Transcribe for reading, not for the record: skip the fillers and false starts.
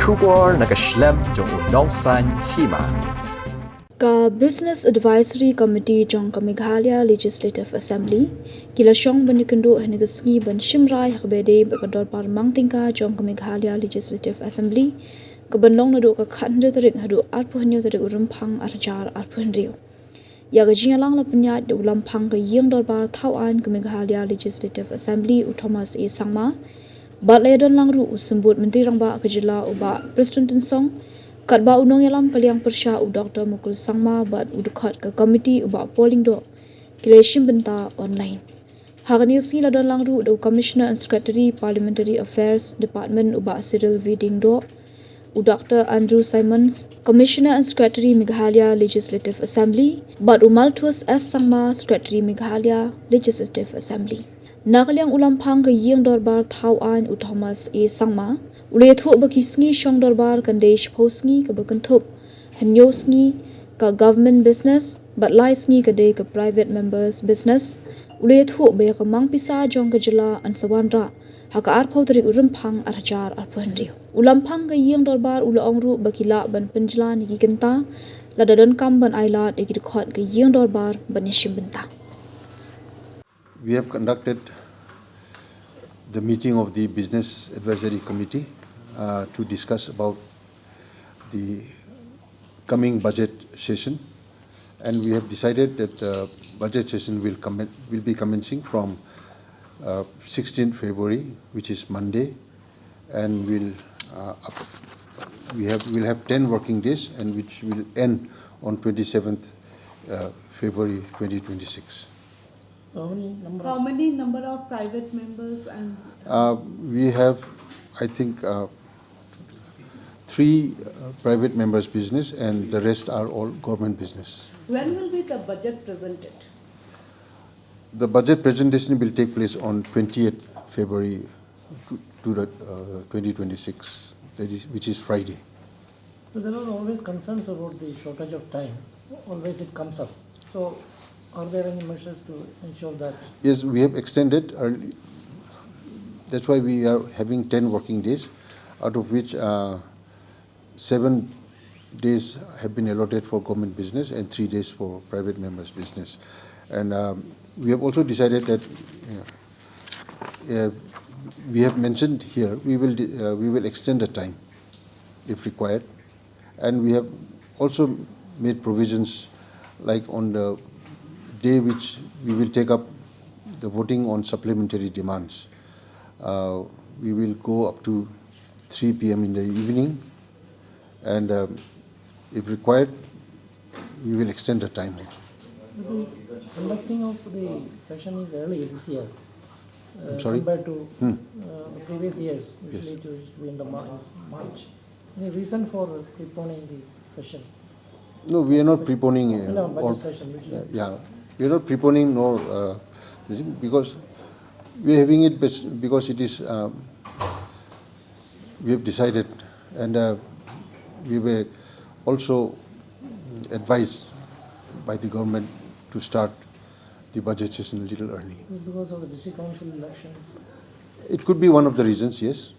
Shubor nakaslem Jong Nongsan Hima. Ka Business Advisory Committee Jong ka Meghalaya Legislative Assembly kila syong banikendo hanigasngi ban shimrai hakbede ba ka Dorbar Mang Tyngka Jong ka Meghalaya Legislative Assembly ka banlong Naduh ka khandre tarik Haduh arpuhanyo tarik urumpang arjar arpuhanriyo ya ga jingalang la penyat de ulampang ka yeng Dorbar thawan ka Meghalaya Legislative Assembly Thomas A Sangma Batledon langru usembut Menteri Rangba ka Jylla uba Presiden Song kat ba unong yalam kaliang persya u Dr. Mukul Sangma bat udukhat ke komiti uba polling do kileshim benta online. Hagani si ladon langru do Commissioner and Secretary Parliamentary Affairs Department uba Cyril V. Ding do u Dr. Andrew Simons Commissioner and Secretary Meghalaya Legislative Assembly bat u Malthus S. Sangma Secretary Meghalaya Legislative Assembly. Nakaliang ulampang ke yeng Dorbar thawan u Thomas A. Sangma Ule thu bakisngi shong Dorbar kandesh posngi ka bakantup hanyosngi ka government business but laisngi ka de ka private members business ule thu be ka mang pisa jong ka Jylla an sawandra haka arpau tarik urumpang arjar arpuhanri ulampang ka yeng Dorbar ula ongru bakila ban penjla ni kenta ladadon kam ban ailat ekidkhot ka yeng Dorbar ban yashim benta. We have conducted the meeting of the Business Advisory Committee to discuss about the coming budget session, and we have decided that the budget session will be commencing from 16th February, which is Monday, and we'll have 10 working days, and which will end on 27th February 2026. How many number of private members and? We have, I think, 3 private members business, and the rest are all government business. When will be the budget presented? The budget presentation will take place on 20th February 2026, which is Friday. So there are always concerns about the shortage of time. Always it comes up. So are there any measures to ensure that? Yes, we have extended early. That's why we are having 10 working days, out of which 7 days have been allotted for government business and 3 days for private members business. And we have also decided that we have mentioned here we will extend the time if required, and we have also made provisions like on the day which we will take up the voting on supplementary demands. We will go up to 3 p.m. in the evening, and if required, we will extend the time also. The conducting of the session is early this year. I'm sorry? Compared to the previous years, Yes. usually it used to be in the March. Any reason for preponing the session? No, we are not preponing. No, budget session usually. Yeah, we are not preponing nor because we are having it because it is we have decided, and we were also advised by the government to start the budget session a little early. Because of the district council election. It could be one of the reasons, yes.